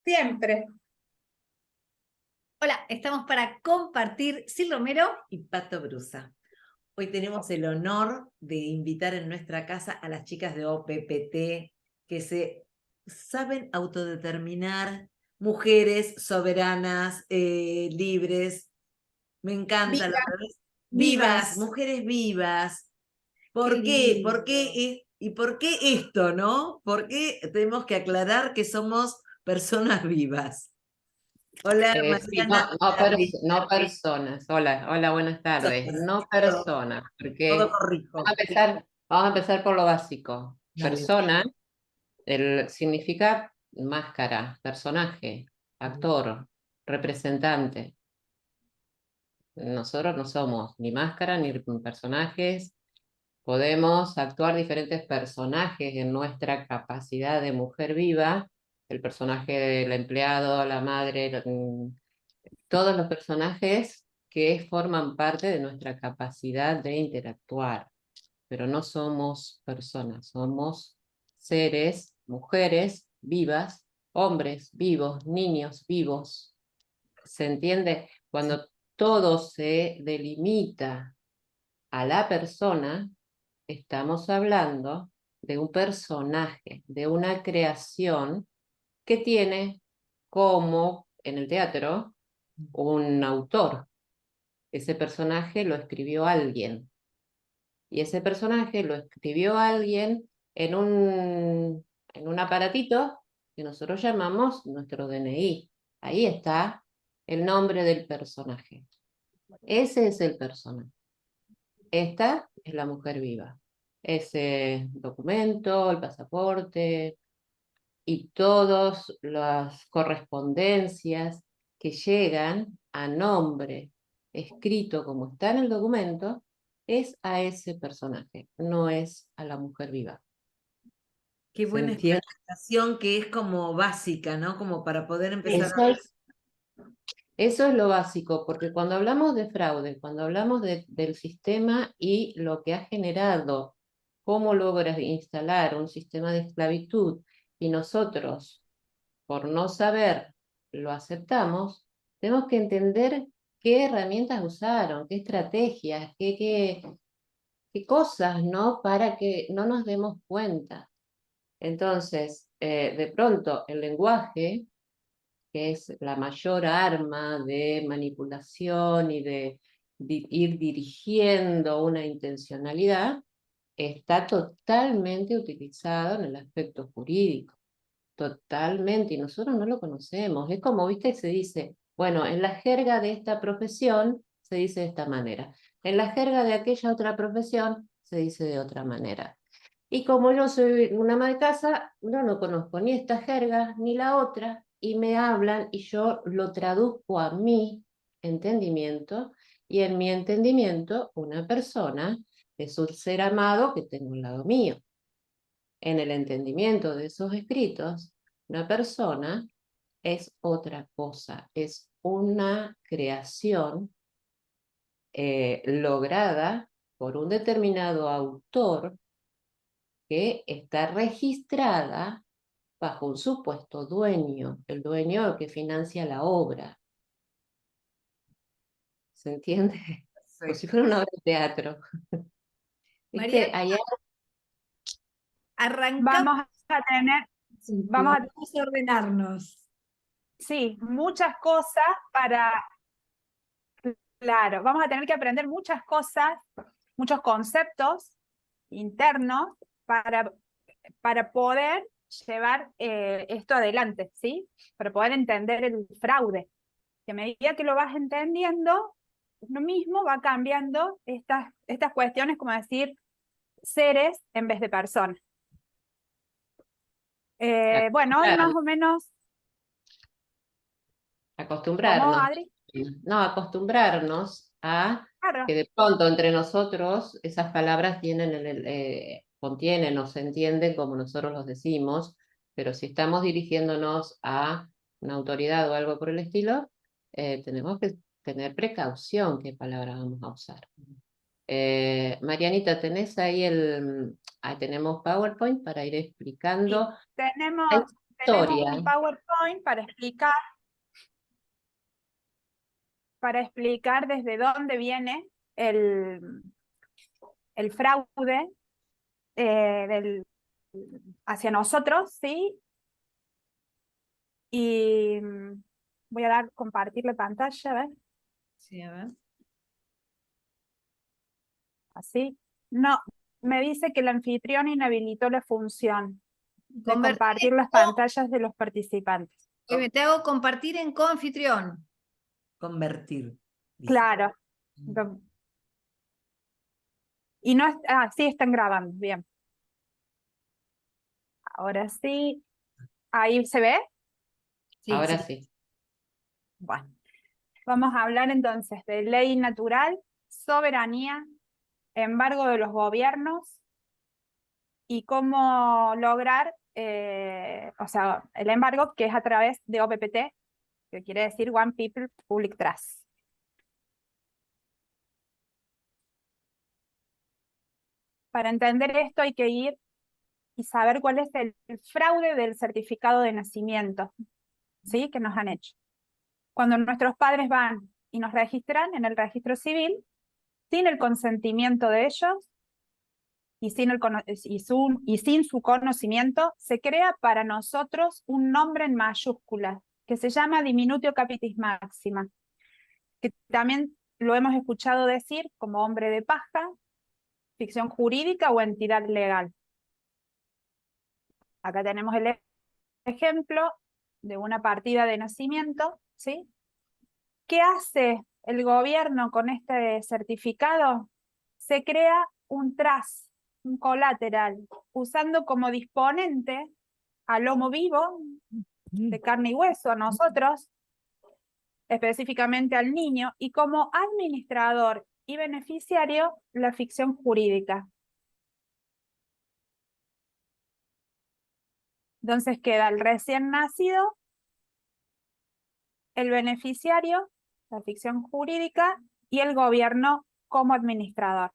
Siempre. Hola, estamos para compartir Sil Romero y Pato Brusa. Hoy tenemos el honor de invitar en nuestra casa a las chicas de OPPT que se saben autodeterminar, mujeres soberanas, libres. Me encanta la vez. Vivas, mujeres vivas. ¿Por qué? ¿Por qué? ¿Y por qué esto, no? ¿Por qué tenemos que aclarar que somos personas vivas? Hola, Sí, Mariana. no personas. Hola, buenas tardes. No personas, Todo porque corrijo. vamos a empezar por lo básico. Dale. Persona, significa máscara, personaje, actor, representante. Nosotros no somos ni máscara ni personajes. Podemos actuar diferentes personajes en nuestra capacidad de mujer viva. El personaje del empleado, la madre, todos los personajes que forman parte de nuestra capacidad de interactuar, pero no somos personas, somos seres, mujeres vivas, hombres vivos, niños vivos. ¿Se entiende? Cuando todo se delimita a la persona, estamos hablando de un personaje, de una creación que tiene como en el teatro un autor. Ese personaje lo escribió alguien. Y ese personaje lo escribió alguien en un aparatito que nosotros llamamos nuestro DNI. Ahí está el nombre del personaje. Ese es el personaje. Esta es la mujer viva. Ese documento, el pasaporte y todas las correspondencias que llegan a nombre escrito como está en el documento, es a ese personaje, no es a la mujer viva. Qué ¿Se buena entiende? explicación que es como básica, ¿no? Como para poder empezar Eso es lo básico, porque cuando hablamos de fraude, cuando hablamos del sistema y lo que ha generado, cómo logra instalar un sistema de esclavitud, y nosotros, por no saber, lo aceptamos, tenemos que entender qué herramientas usaron, qué estrategias, qué cosas, ¿no? Para que no nos demos cuenta. Entonces, de pronto, el lenguaje, que es la mayor arma de manipulación y de ir dirigiendo una intencionalidad, está totalmente utilizado en el aspecto jurídico. Totalmente, y nosotros no lo conocemos. Es como, viste, se dice, bueno, en la jerga de esta profesión se dice de esta manera. En la jerga de aquella otra profesión se dice de otra manera. Y como yo soy una ama de casa, no conozco ni esta jerga ni la otra, y me hablan y yo lo traduzco a mi entendimiento, y en mi entendimiento una persona es un ser amado que tengo al lado mío. En el entendimiento de esos escritos, una persona es otra cosa, es una creación lograda por un determinado autor que está registrada bajo un supuesto dueño, el dueño que financia la obra. ¿Se entiende? Como si fuera una obra de teatro. María, Allá arrancamos. Vamos a tener, vamos a Vamos a ordenarnos. sí, muchas cosas claro, vamos a tener que aprender muchas cosas, muchos conceptos internos para poder llevar esto adelante, ¿sí? Para poder entender el fraude. Que a medida que lo vas entendiendo, uno mismo va cambiando estas cuestiones, como decir seres en vez de personas. Bueno, hoy más o menos, ¿cómo, acostumbrarnos, Adri? no, acostumbrarnos a Claro, que de pronto entre nosotros esas palabras contienen o se entienden como nosotros los decimos, pero si estamos dirigiéndonos a una autoridad o algo por el estilo, tenemos que tener precaución qué palabra vamos a usar. Marianita, ¿tenés ahí tenemos PowerPoint para ir explicando? tenemos, Hay tenemos historia. un PowerPoint para explicar desde dónde viene el fraude hacia nosotros, ¿sí? Y voy a compartir la pantalla, ¿ves? Sí, a ver. Así. No, me dice que el anfitrión inhabilitó la función de compartir las pantallas de los participantes. Te hago compartir en coanfitrión. Convertir. dice. Claro. Y no sí están grabando, bien. Ahora sí. ¿Ahí se ve? Sí, Ahora sí. sí. Bueno. Vamos a hablar entonces de ley natural, soberanía, embargo de los gobiernos y cómo lograr, o sea, el embargo que es a través de OPPT, que quiere decir One People Public Trust. Para entender esto hay que ir y saber cuál es el fraude del certificado de nacimiento, ¿sí? Que nos han hecho. Cuando nuestros padres van y nos registran en el registro civil, sin el consentimiento de ellos y sin su conocimiento, se crea para nosotros un nombre en mayúsculas que se llama diminutio capitis máxima, que también lo hemos escuchado decir como hombre de paja, ficción jurídica o entidad legal. Acá tenemos el ejemplo de una partida de nacimiento, ¿sí? ¿Qué hace el gobierno con este certificado? Se crea un tras, un colateral, usando como disponente al lomo vivo, de carne y hueso, a nosotros, específicamente al niño, y como administrador y beneficiario, la ficción jurídica. Entonces queda el recién nacido, el beneficiario, la ficción jurídica, y el gobierno como administrador.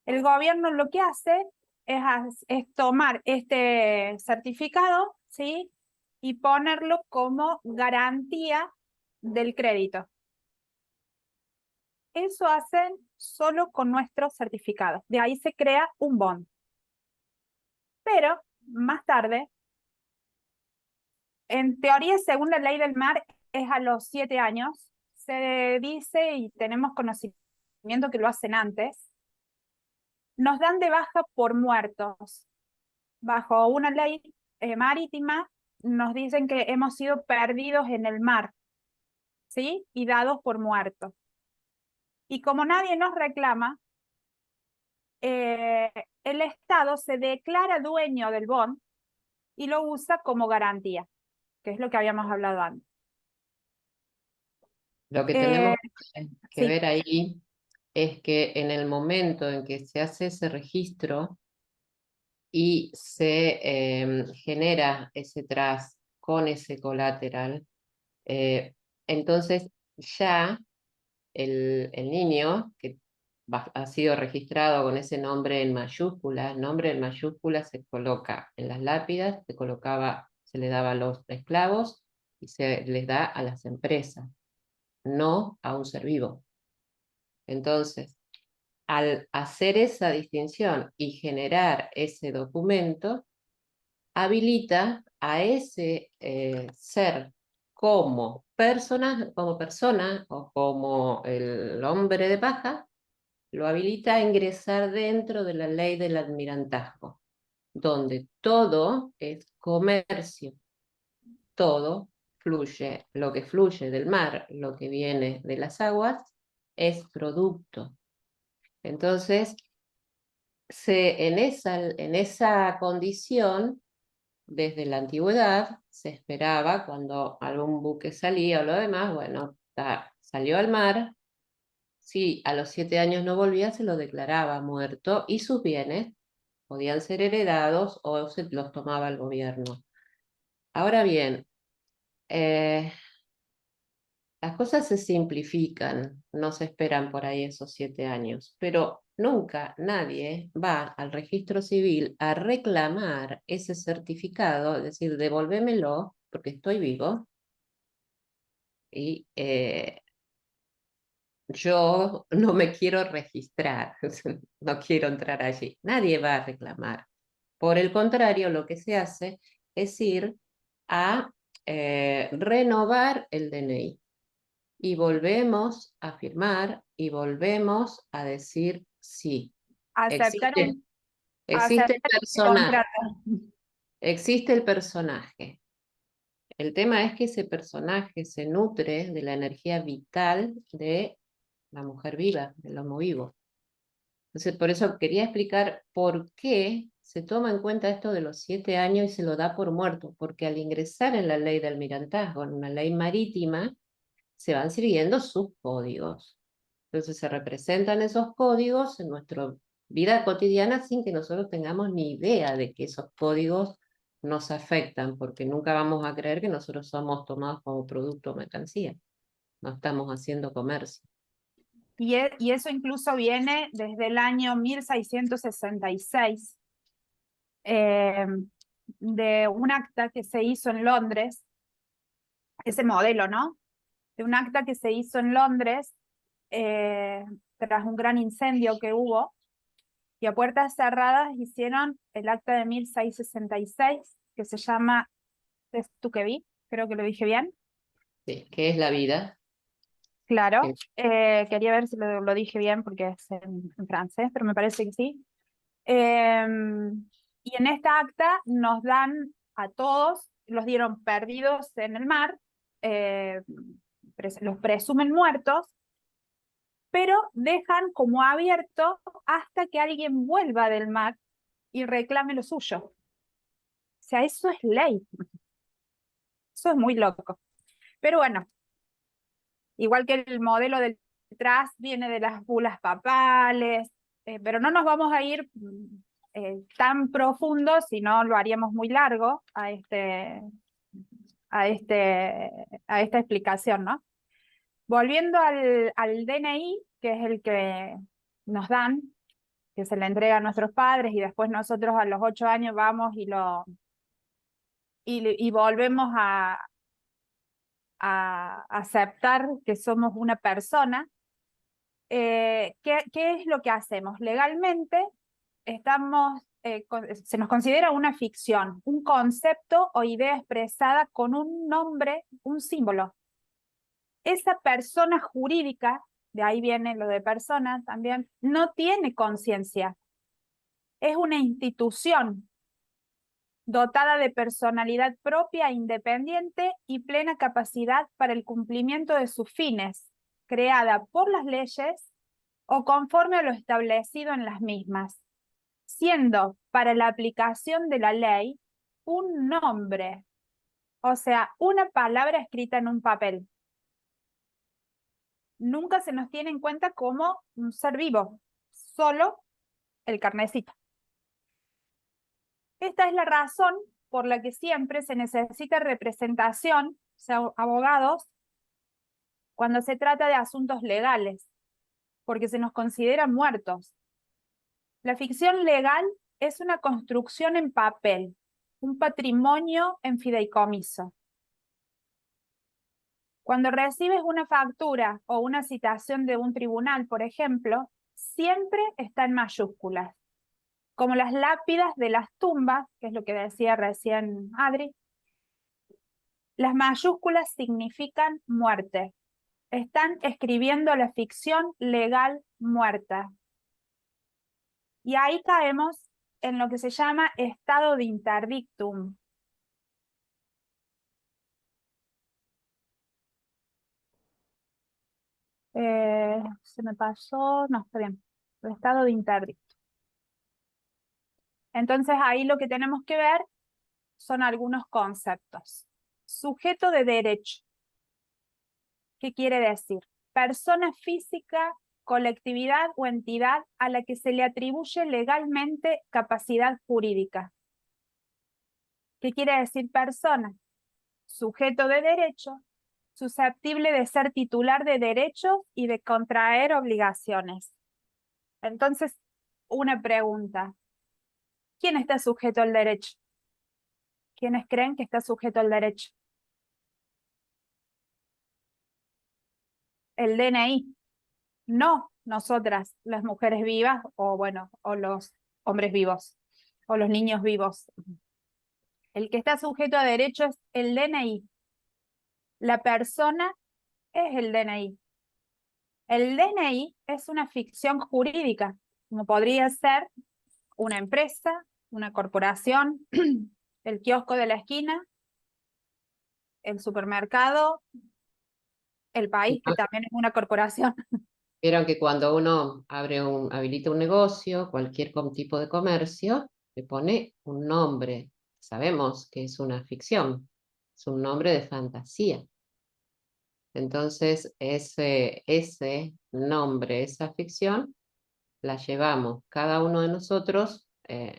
El gobierno lo que hace es tomar este certificado, ¿sí? Y ponerlo como garantía del crédito. Eso hacen solo con nuestros certificados. De ahí se crea un bond. Pero más tarde, en teoría, según la ley del mar, es a los 7 años. Se dice, y tenemos conocimiento que lo hacen antes, nos dan de baja por muertos. Bajo una ley marítima, nos dicen que hemos sido perdidos en el mar, ¿sí? Y dados por muertos. Y como nadie nos reclama, el Estado se declara dueño del bond y lo usa como garantía, que es lo que habíamos hablado antes. Lo que tenemos que sí. ver ahí es que en el momento en que se hace ese registro y se genera ese trust con ese colateral, entonces ya el niño que ha sido registrado con ese nombre en mayúsculas, el nombre en mayúsculas se coloca en las lápidas, se le daba a los esclavos y se les da a las empresas, no a un ser vivo. Entonces, al hacer esa distinción y generar ese documento, habilita a ese ser como persona o como el hombre de paja, lo habilita a ingresar dentro de la ley del almirantazgo, donde todo es comercio, todo fluye, lo que fluye del mar, lo que viene de las aguas, es producto. Entonces, en esa condición, desde la antigüedad, se esperaba cuando algún buque salía o lo demás, bueno, salió al mar, si a los 7 años no volvía, se lo declaraba muerto y sus bienes podían ser heredados o se los tomaba el gobierno. Ahora bien, las cosas se simplifican, no se esperan por ahí esos 7 años, pero nunca nadie va al registro civil a reclamar ese certificado, es decir, devolvémelo porque estoy vivo y yo no me quiero registrar, no quiero entrar allí. Nadie va a reclamar. Por el contrario, lo que se hace es ir a renovar el DNI. Y volvemos a firmar y volvemos a decir sí. Aceptar Existe, existe el aceptar el personaje, contrato. existe el personaje. El tema es que ese personaje se nutre de la energía vital de la mujer viva, del homo vivo. Entonces, por eso quería explicar por qué se toma en cuenta esto de los 7 años y se lo da por muerto, porque al ingresar en la ley de almirantazgo, en una ley marítima, se van siguiendo sus códigos. Entonces se representan esos códigos en nuestra vida cotidiana sin que nosotros tengamos ni idea de que esos códigos nos afectan, porque nunca vamos a creer que nosotros somos tomados como producto o mercancía. No estamos haciendo comercio. Y eso incluso viene desde el año 1666, de un acta que se hizo en Londres, ese modelo, ¿no? De un acta que se hizo en Londres eh, tras un gran incendio que hubo, y a puertas cerradas hicieron el acta de 1666, que se llama Tuqueví, creo que lo dije bien. Sí, ¿qué es la vida? Claro, quería ver si lo dije bien porque es en francés, pero me parece que sí. Y en esta acta nos dan a todos, los dieron perdidos en el mar, los presumen muertos, pero dejan como abierto hasta que alguien vuelva del mar y reclame lo suyo. O sea, eso es ley. Eso es muy loco. Pero bueno, igual que el modelo del detrás viene de las bulas papales, pero no nos vamos a ir tan profundo, si no lo haríamos muy largo a esta explicación, ¿no? Volviendo al DNI, que es el que nos dan, que se le entrega a nuestros padres y después nosotros a los 8 años vamos y volvemos a aceptar que somos una persona. ¿Qué es lo que hacemos? Legalmente se nos considera una ficción, un concepto o idea expresada con un nombre, un símbolo. Esa persona jurídica, de ahí viene lo de persona también, no tiene conciencia. Es una institución dotada de personalidad propia, independiente y plena capacidad para el cumplimiento de sus fines, creada por las leyes o conforme a lo establecido en las mismas, siendo para la aplicación de la ley un nombre, o sea, una palabra escrita en un papel. Nunca se nos tiene en cuenta como un ser vivo, solo el carnecito. Esta es la razón por la que siempre se necesita representación, o sea, abogados, cuando se trata de asuntos legales, porque se nos considera muertos. La ficción legal es una construcción en papel, un patrimonio en fideicomiso. Cuando recibes una factura o una citación de un tribunal, por ejemplo, siempre está en mayúsculas, como las lápidas de las tumbas, que es lo que decía recién Adri. Las mayúsculas significan muerte. Están escribiendo la ficción legal muerta. Y ahí caemos en lo que se llama estado de interdictum. Se me pasó, no, está bien. El estado de interdictum. Entonces ahí lo que tenemos que ver son algunos conceptos. Sujeto de derecho. ¿Qué quiere decir? Persona física, colectividad o entidad a la que se le atribuye legalmente capacidad jurídica. ¿Qué quiere decir persona? Sujeto de derecho, susceptible de ser titular de derechos y de contraer obligaciones. Entonces, una pregunta. ¿Quién está sujeto al derecho? ¿Quiénes creen que está sujeto al derecho? El DNI. No nosotras, las mujeres vivas, o bueno, o los hombres vivos, o los niños vivos. El que está sujeto a derecho es el DNI. La persona es el DNI. El DNI es una ficción jurídica, como podría ser una empresa, una corporación, el kiosco de la esquina, el supermercado, el país, que también es una corporación. Vieron que cuando uno habilita un negocio, cualquier tipo de comercio, le pone un nombre. Sabemos que es una ficción, es un nombre de fantasía. Entonces, ese nombre, esa ficción, la llevamos cada uno de nosotros,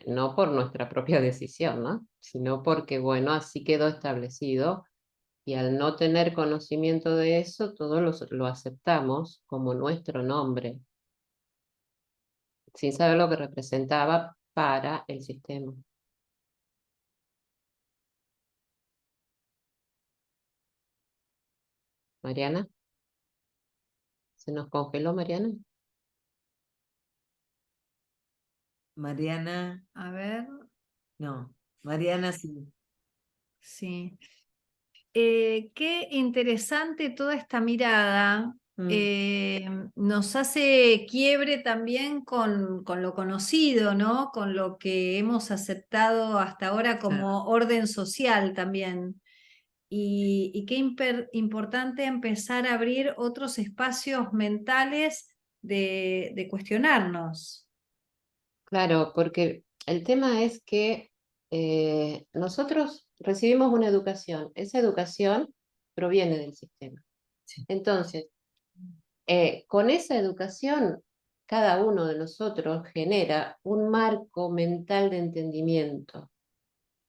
no por nuestra propia decisión, ¿no? Sino porque, bueno, así quedó establecido y al no tener conocimiento de eso, todo lo aceptamos como nuestro nombre, sin saber lo que representaba para el sistema. Mariana, ¿se nos congeló Mariana? Mariana, A ver, no. Mariana sí. sí. Qué interesante toda esta mirada. Nos hace quiebre también con lo conocido, ¿no? Con lo que hemos aceptado hasta ahora como orden social también. Y qué importante empezar a abrir otros espacios mentales de cuestionarnos. Claro, porque el tema es que nosotros recibimos una educación, esa educación proviene del sistema. Sí. Entonces, con esa educación, cada uno de nosotros genera un marco mental de entendimiento,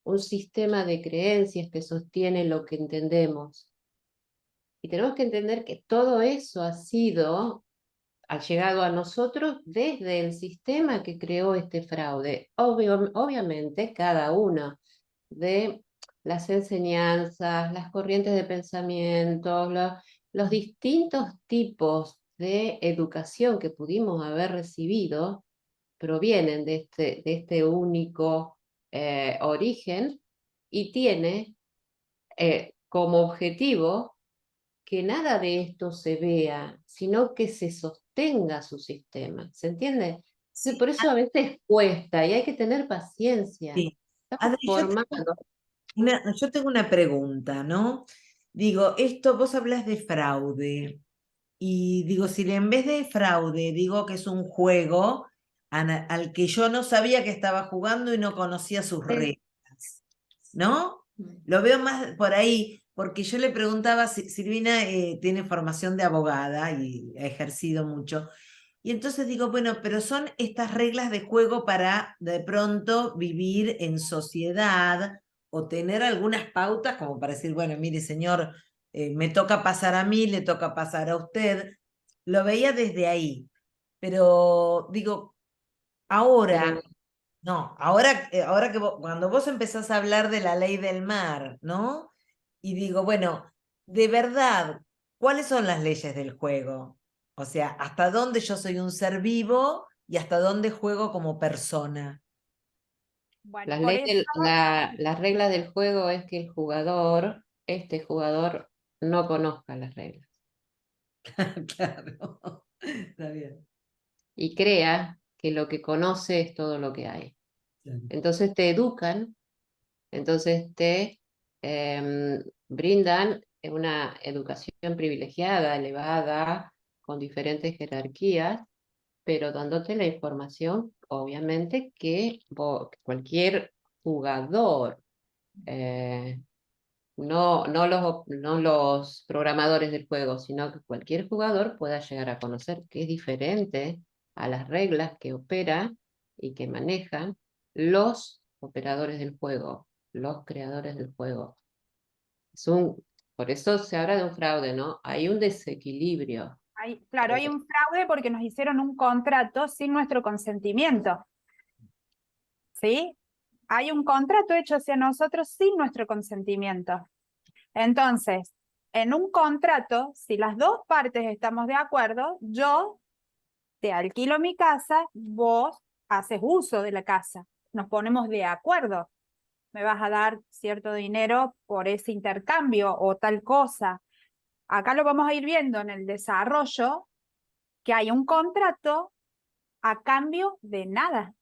un sistema de creencias que sostiene lo que entendemos. Y tenemos que entender que todo eso ha llegado a nosotros desde el sistema que creó este fraude. Obviamente, cada una de las enseñanzas, las corrientes de pensamiento, los distintos tipos de educación que pudimos haber recibido provienen de este único origen y tiene como objetivo que nada de esto se vea, sino que se sostenga su sistema. ¿Se entiende? Sí, Por eso a veces cuesta y hay que tener paciencia. sí. Estamos Adri, formados. yo tengo una pregunta, ¿no? Digo, esto vos hablas de fraude. Y digo, si en vez de fraude digo que es un juego al que yo no sabía que estaba jugando y no conocía sus reglas, ¿no? Lo veo más por ahí, porque yo le preguntaba, si Silvina tiene formación de abogada y ha ejercido mucho, y entonces digo, bueno, pero son estas reglas de juego para de pronto vivir en sociedad o tener algunas pautas como para decir, bueno, mire, señor, me toca pasar a mí, le toca pasar a usted. Lo veía desde ahí. Pero digo, ahora, Pero no, ahora que cuando vos empezás a hablar de la ley del mar, ¿no? Y digo, bueno, de verdad, ¿cuáles son las leyes del juego? O sea, ¿hasta dónde yo soy un ser vivo y hasta dónde juego como persona? Bueno, por eso, las reglas del juego es que este jugador, no conozca las reglas Claro, está bien. y crea que lo que conoce es todo lo que hay. Claro. Entonces te educan, entonces te brindan una educación privilegiada, elevada, con diferentes jerarquías, pero dándote la información, obviamente, que cualquier jugador, no los programadores del juego, sino que cualquier jugador pueda llegar a conocer que es diferente a las reglas que opera y que manejan los operadores del juego, los creadores del juego. Por eso se habla de un fraude, ¿no? Hay un desequilibrio. Claro, hay un fraude porque nos hicieron un contrato sin nuestro consentimiento. ¿Sí? Hay un contrato hecho hacia nosotros sin nuestro consentimiento. Entonces, en un contrato, si las dos partes estamos de acuerdo, yo te alquilo mi casa, vos haces uso de la casa. Nos ponemos de acuerdo. Me vas a dar cierto dinero por ese intercambio o tal cosa. Acá lo vamos a ir viendo en el desarrollo, que hay un contrato a cambio de nada,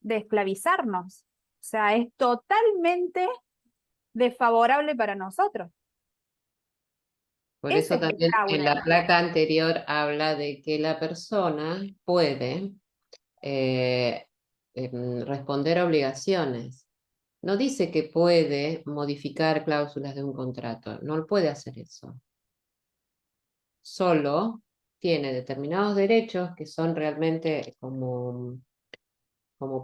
de esclavizarnos. O sea, es totalmente desfavorable para nosotros. Por Ese eso es el también en fraude. la placa anterior habla de que la persona puede responder a obligaciones. No dice que puede modificar cláusulas de un contrato, no puede hacer eso. Solo tiene determinados derechos que son realmente como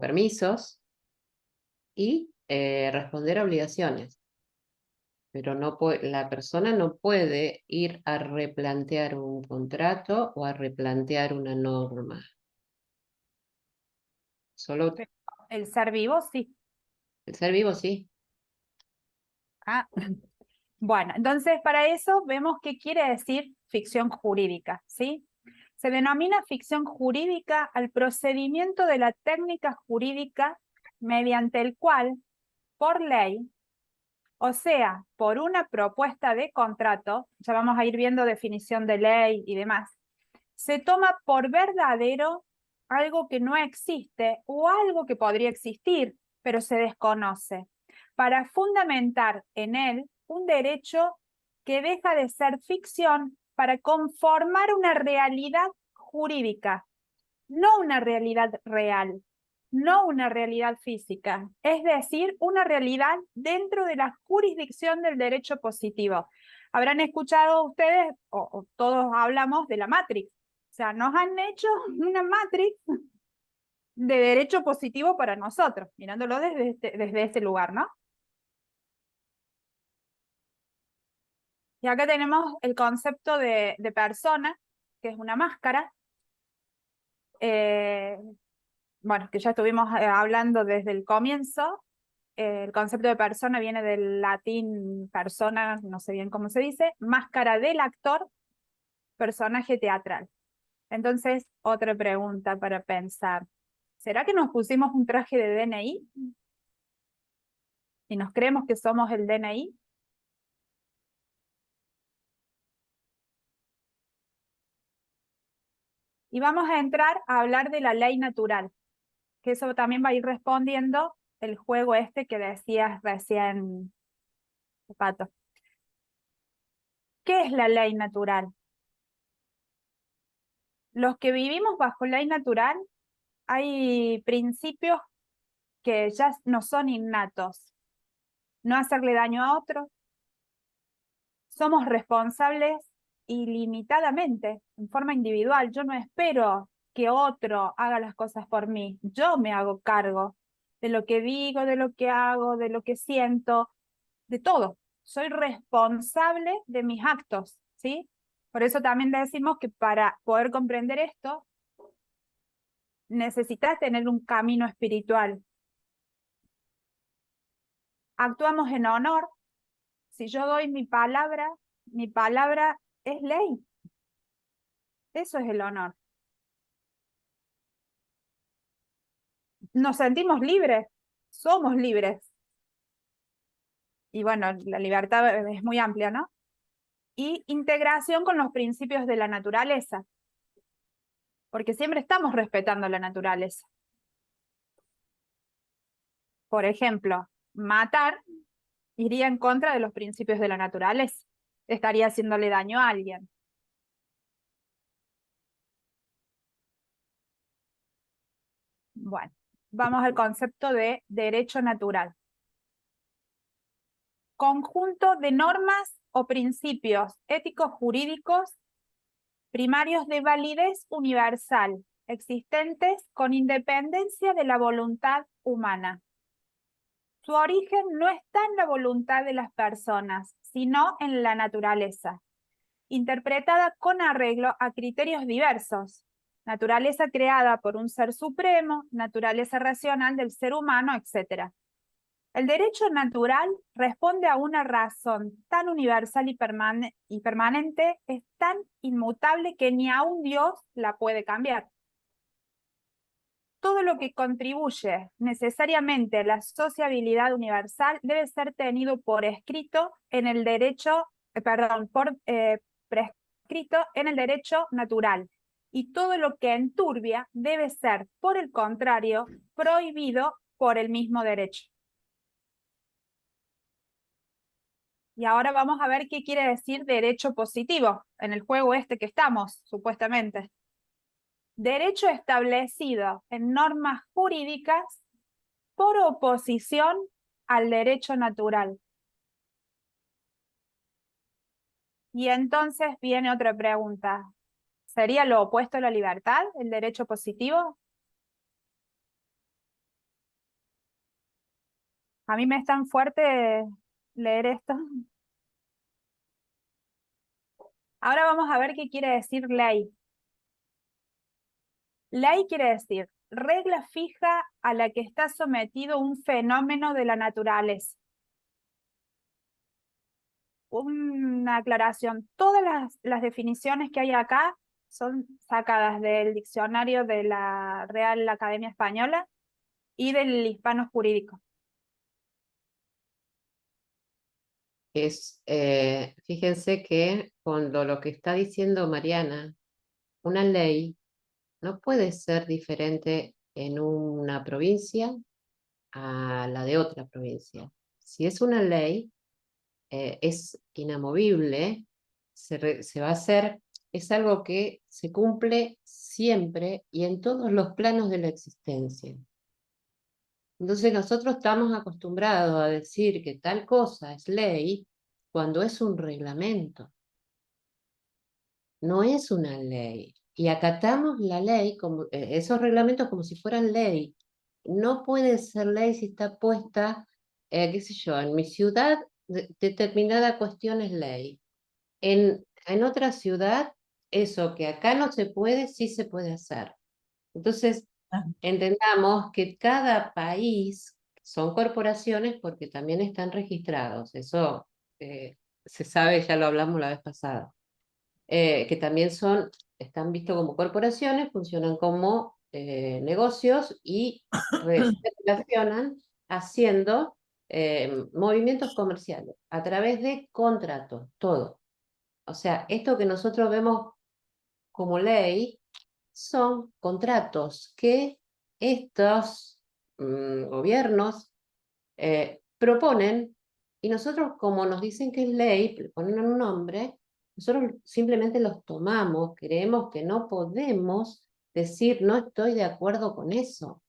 permisos y responder a obligaciones. Pero la persona no puede ir a replantear un contrato o a replantear una norma. Solo El ser vivo, sí. el ser vivo, sí. Ah. Bueno, entonces para eso vemos qué quiere decir ficción jurídica, ¿sí? Se denomina ficción jurídica al procedimiento de la técnica jurídica mediante el cual, por ley, o sea, por una propuesta de contrato, ya vamos a ir viendo definición de ley y demás, se toma por verdadero algo que no existe o algo que podría existir, pero se desconoce, para fundamentar en él un derecho que deja de ser ficción para conformar una realidad jurídica, no una realidad real, no una realidad física, es decir, una realidad dentro de la jurisdicción del derecho positivo. Habrán escuchado ustedes, o todos hablamos de la Matrix, o sea, nos han hecho una Matrix de derecho positivo para nosotros, mirándolo desde este lugar, ¿no? Y acá tenemos el concepto de persona, que es una máscara, bueno, que ya estuvimos hablando desde el comienzo. El concepto de persona viene del latín persona, no sé bien cómo se dice, máscara del actor, personaje teatral. Entonces, otra pregunta para pensar. ¿Será que nos pusimos un traje de DNI y nos creemos que somos el DNI? Y vamos a entrar a hablar de la ley natural, que eso también va a ir respondiendo el juego este que decías recién, Pato. ¿Qué es la ley natural? Los que vivimos bajo ley natural, hay principios que ya no son innatos. No hacerle daño a otro. Somos responsables ilimitadamente, en forma individual. Yo no espero que otro haga las cosas por mí. Yo me hago cargo de lo que digo, de lo que hago, de lo que siento, de todo. Soy responsable de mis actos, ¿sí? Por eso también decimos que para poder comprender esto, necesitas tener un camino espiritual. Actuamos en honor. Si yo doy mi palabra es ley. Eso es el honor. Nos sentimos libres, somos libres. Y bueno, la libertad es muy amplia, ¿no? Y integración con los principios de la naturaleza, porque siempre estamos respetando la naturaleza. Por ejemplo, matar iría en contra de los principios de la naturaleza. Estaría haciéndole daño a alguien. Bueno, vamos al concepto de derecho natural. Conjunto de normas o principios éticos jurídicos primarios de validez universal, existentes con independencia de la voluntad humana. Su origen no está en la voluntad de las personas, sino en la naturaleza. interpretada con arreglo a criterios diversos: naturaleza creada por un ser supremo, naturaleza racional del ser humano, etc. El derecho natural responde a una razón tan universal y permanente, es tan inmutable que ni aun Dios la puede cambiar. Todo lo que contribuye necesariamente a la sociabilidad universal debe ser tenido por escrito en el derecho, prescrito en el derecho natural, y todo lo que enturbia debe ser, por el contrario, prohibido por el mismo derecho. Y ahora vamos a ver qué quiere decir derecho positivo en el juego este que estamos, supuestamente. Derecho establecido en normas jurídicas por oposición al derecho natural. Y entonces viene otra pregunta. ¿Sería lo opuesto a la libertad, el derecho positivo? A mí me es tan fuerte leer esto. Ahora vamos a ver qué quiere decir ley. Ley quiere decir regla fija a la que está sometido un fenómeno de la naturaleza. Una aclaración: todas las definiciones que hay acá son sacadas del diccionario de la Real Academia Española y del Hispano Jurídico. Fíjense que con lo que está diciendo Mariana, una ley no puede ser diferente en una provincia a la de otra provincia. Si es una ley, es inamovible, se va a hacer, es algo que se cumple siempre y en todos los planos de la existencia. Entonces nosotros estamos acostumbrados a decir que tal cosa es ley cuando es un reglamento, no es una ley. Y acatamos la ley, esos reglamentos como si fueran ley. No puede ser ley si está puesta, qué sé yo, en mi ciudad determinada cuestión es ley. En otra ciudad, eso que acá no se puede, sí se puede hacer. Entonces, entendamos que cada país son corporaciones porque también están registrados. Eso se sabe, ya lo hablamos la vez pasada. Que también están vistos como corporaciones, funcionan como negocios y se relacionan haciendo movimientos comerciales a través de contratos, todo. O sea, esto que nosotros vemos como ley son contratos que estos gobiernos proponen, y nosotros, como nos dicen que es ley, le ponen un nombre, nosotros simplemente los tomamos, creemos que no podemos decir no estoy de acuerdo con eso.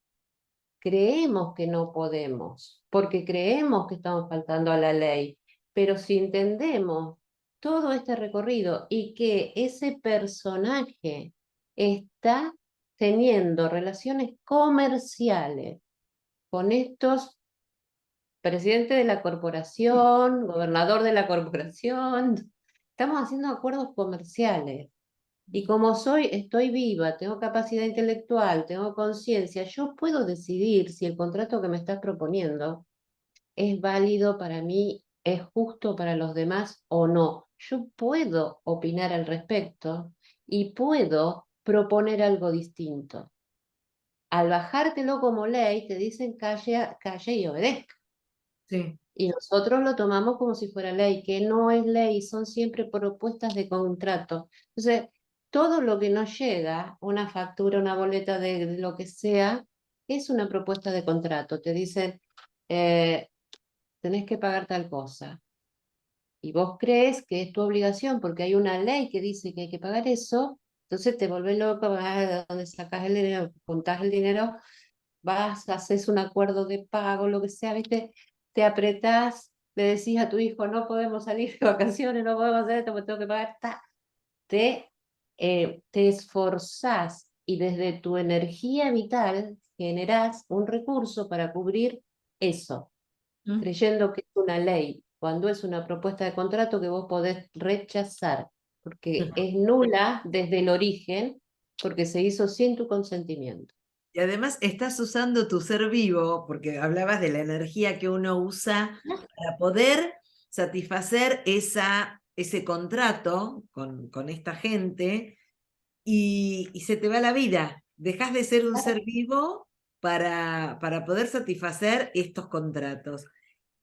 Creemos que no podemos, porque creemos que estamos faltando a la ley, pero si entendemos todo este recorrido y que ese personaje está teniendo relaciones comerciales con estos presidente de la corporación, gobernador de la corporación, estamos haciendo acuerdos comerciales. Y como estoy viva, tengo capacidad intelectual, tengo conciencia, yo puedo decidir si el contrato que me estás proponiendo es válido para mí, es justo para los demás o no. Yo puedo opinar al respecto y puedo proponer algo distinto. Al bajártelo como ley, te dicen calle y obedezca. Sí. Y nosotros lo tomamos como si fuera ley, que no es ley, son siempre propuestas de contrato. Entonces, todo lo que nos llega, una factura, una boleta de lo que sea, es una propuesta de contrato. Te dicen, tenés que pagar tal cosa. Y vos crees que es tu obligación porque hay una ley que dice que hay que pagar eso, entonces te volvés loco, vas a donde sacás el dinero, contás el dinero, vas, haces un acuerdo de pago, lo que sea, ¿viste? Te apretás, le decís a tu hijo, no podemos salir de vacaciones, no podemos hacer esto, porque tengo que pagar, te esforzás y desde tu energía vital generás un recurso para cubrir eso, creyendo que es una ley, cuando es una propuesta de contrato que vos podés rechazar. porque es nula desde el origen, porque se hizo sin tu consentimiento. Y además estás usando tu ser vivo, porque hablabas de la energía que uno usa para poder satisfacer ese contrato con esta gente y se te va la vida. Dejas de ser un ser vivo para poder satisfacer estos contratos.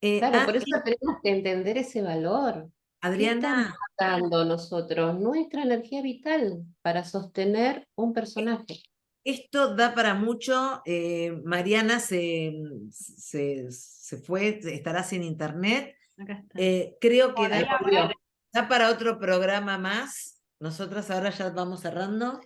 Claro, por eso tenemos que entender ese valor. ¿Qué estamos Adriana, dando nosotros? Nuestra energía vital para sostener un personaje. esto da para mucho. Mariana se fue, estará sin internet. Acá está. Creo que Ahí Podría volvió. da para otro programa más. Nosotras ahora ya vamos cerrando.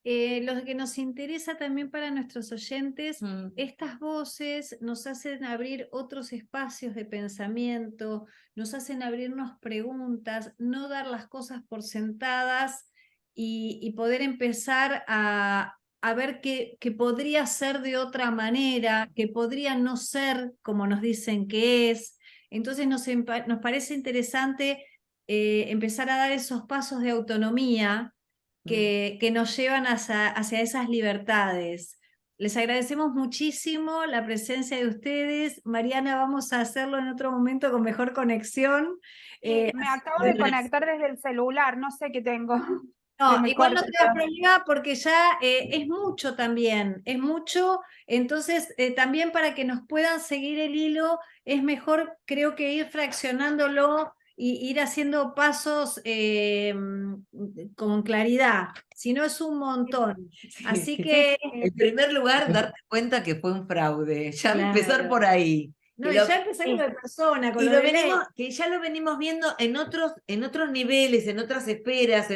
Lo que nos interesa también para nuestros oyentes, estas voces nos hacen abrir otros espacios de pensamiento, nos hacen abrirnos preguntas, no dar las cosas por sentadas y poder empezar a ver que podría ser de otra manera, que podría no ser como nos dicen que es. Entonces nos parece interesante empezar a dar esos pasos de autonomía que nos llevan hacia esas libertades. Les agradecemos muchísimo la presencia de ustedes. Mariana, vamos a hacerlo en otro momento con mejor conexión. Me acabo de conectar desde el celular, no sé qué tengo. Se No, me igual no corta te das todo. problema porque ya es mucho también, es mucho. Entonces, también para que nos puedan seguir el hilo, es mejor, creo que ir fraccionándolo y ir haciendo pasos con claridad. Si no, es un montón. Así que, En primer lugar, darte cuenta que fue un fraude. Ya empezar claro. por ahí. No, Que y lo- ya empecé con lo de persona, con y lo lo de ley. que ya lo venimos viendo en otros niveles, en otras esferas.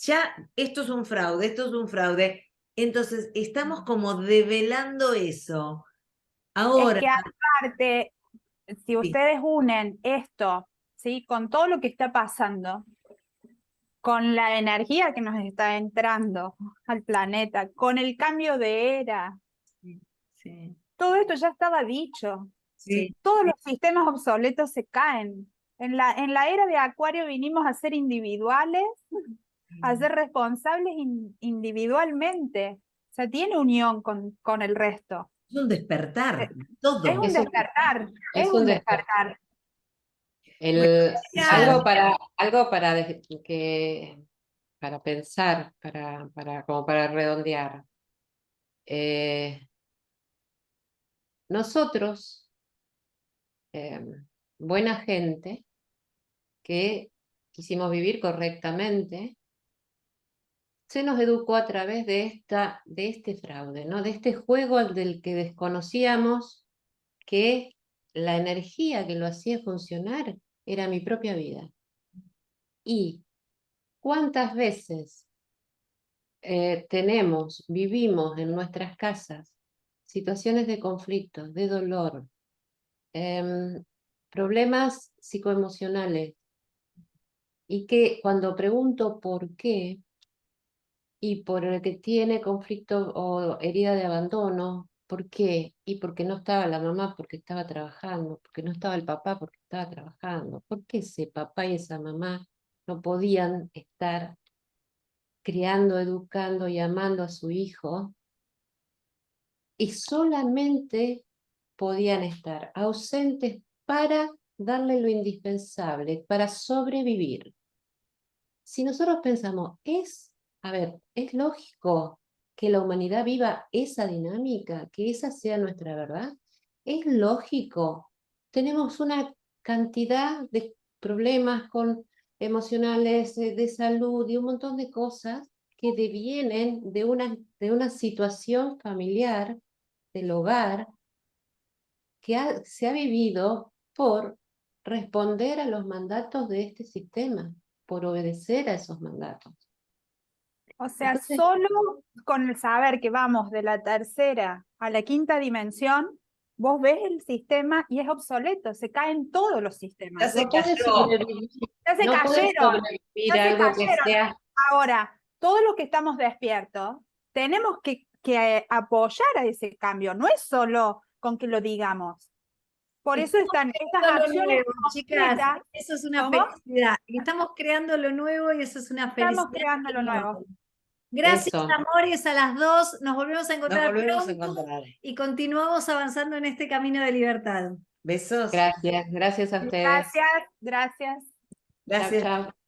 Ya esto es un fraude, esto es un fraude. Entonces, estamos como develando eso. Es Ahora, que aparte, si sí, ustedes unen esto, ¿sí? Con todo lo que está pasando, con la energía que nos está entrando al planeta, con el cambio de era, Sí, todo esto ya estaba dicho. sí, Todos los sistemas obsoletos se caen. En la era de Acuario vinimos a ser individuales, a ser responsables individualmente. O sea, tiene unión con el resto. es un despertar, Es un todo. Es un, despertar, es es un un despertar. despertar. Bueno, Algo ya, para pensar, como para redondear. Nosotros, buena gente, que quisimos vivir correctamente, se nos educó a través de este fraude, ¿no? De este juego del que desconocíamos que la energía que lo hacía funcionar era mi propia vida. Y cuántas veces vivimos en nuestras casas situaciones de conflicto, de dolor, problemas psicoemocionales, y que cuando pregunto por qué, y por el que tiene conflicto o herida de abandono, ¿por qué? Y porque no estaba la mamá porque estaba trabajando, porque no estaba el papá porque estaba trabajando, ¿por qué ese papá y esa mamá no podían estar criando, educando y amando a su hijo? Y solamente podían estar ausentes para darle lo indispensable, para sobrevivir. Si nosotros pensamos, a ver, es lógico que la humanidad viva esa dinámica, que esa sea nuestra verdad. Es lógico. Tenemos una cantidad de problemas emocionales, de salud y un montón de cosas que devienen de una situación familiar del hogar que se ha vivido por responder a los mandatos de este sistema, por obedecer a esos mandatos. O sea, Entonces, solo con el saber que vamos de la tercera a la quinta dimensión, vos ves el sistema y es obsoleto, se caen todos los sistemas. ya se no puedes cayó. sobrevivir, Ya se no puedes cayeron, sobrevivir ya a se algo que cayeron. sea. Ahora, todos los que estamos despiertos, tenemos que apoyar a ese cambio, no es solo con que lo digamos. Por eso están estas Lo acciones nuevo, chicas, concretas. eso es una ¿Cómo? felicidad. Estamos creando lo nuevo y eso es una felicidad. Estamos creando lo nuevo. Gracias, Eso. amores, a las dos. Nos volvemos a Nos encontrar volvemos a pronto encontrar. y continuamos avanzando en este camino de libertad. Besos. Gracias a ustedes. Gracias, gracias. Chao, Gracias. chao.